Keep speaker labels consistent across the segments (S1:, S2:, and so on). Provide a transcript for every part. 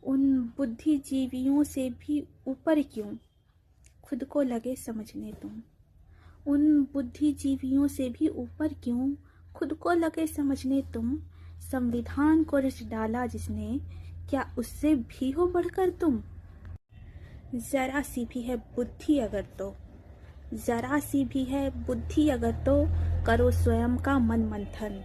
S1: उन बुद्धिजीवियों से भी ऊपर क्यों खुद को लगे समझने तुम। उन बुद्धिजीवियों से भी ऊपर क्यों खुद को लगे समझने तुम। संविधान को रच डाला जिसने, क्या उससे भी हो बढ़कर तुम। जरा सी भी है बुद्धि अगर तो, जरा सी भी है बुद्धि अगर तो करो स्वयं का मन मंथन।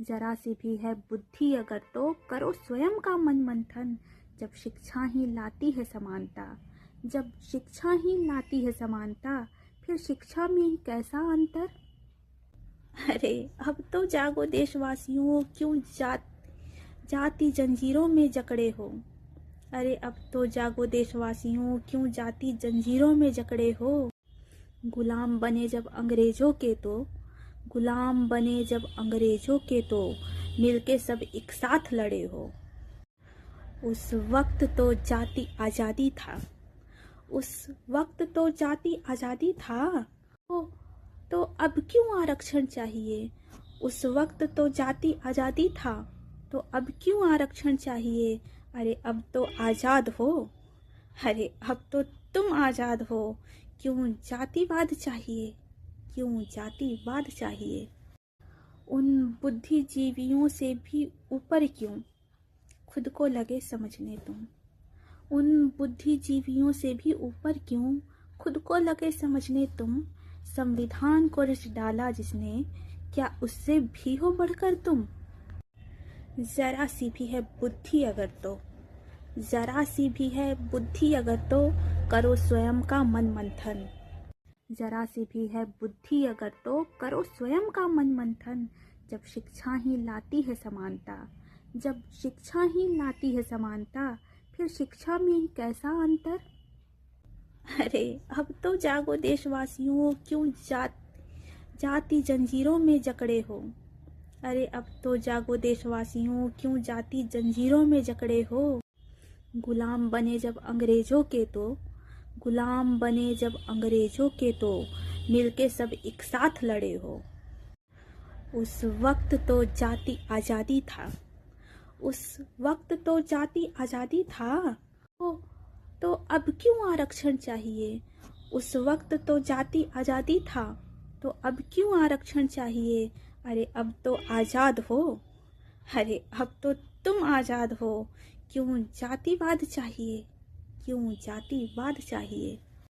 S1: जरा सी भी है बुद्धि अगर तो करो स्वयं का मन मंथन। जब शिक्षा ही लाती है समानता, जब शिक्षा ही लाती है समानता, फिर शिक्षा में कैसा अंतर। अरे अब तो जागो देशवासियों, क्यों जाति जंजीरों में जकड़े हो। अरे अब तो जागो देशवासियों, क्यों जाति जंजीरों में जकड़े हो। गुलाम बने जब अंग्रेजों के तो, गुलाम बने जब अंग्रेजों के तो मिलके सब एक साथ लड़े हो। उस वक्त तो जाति आज़ादी था, उस वक्त तो जाति आज़ादी था। तो अब क्यों आरक्षण चाहिए। उस वक्त तो जाति आज़ादी था, तो अब क्यों आरक्षण चाहिए। अरे अब तो आज़ाद हो, अरे अब तो तुम आज़ाद हो, क्यों जातिवाद चाहिए, क्यों जातिवाद चाहिए। उन बुद्धिजीवियों से भी ऊपर क्यों खुद को लगे समझने तुम। उन बुद्धिजीवियों से भी ऊपर क्यों खुद को लगे समझने तुम। संविधान को रच डाला जिसने, क्या उससे भी हो बढ़कर तुम। जरा सी भी है बुद्धि अगर तो, जरा सी भी है बुद्धि अगर तो करो स्वयं का मन मंथन। जरा सी भी है बुद्धि अगर तो करो स्वयं का मन मंथन। जब शिक्षा ही लाती है समानता, जब शिक्षा ही लाती है समानता, फिर शिक्षा में कैसा अंतर। अरे अब तो जागो देशवासियों, क्यों जाति जंजीरों में जकड़े हो। अरे अब तो जागो देशवासियों, क्यों जाति जंजीरों में जकड़े हो। गुलाम बने जब अंग्रेजों के तो, गुलाम बने जब अंग्रेजों के तो मिलके सब एक साथ लड़े हो। उस वक्त तो जाति आज़ादी था, उस वक्त तो जाति आज़ादी था। तो अब क्यों आरक्षण चाहिए। उस वक्त तो जाति आज़ादी था, तो अब क्यों आरक्षण चाहिए। अरे अब तो आज़ाद हो, अरे अब तो तुम आज़ाद हो, क्यों जातिवाद चाहिए, क्यों जातिवाद चाहिए।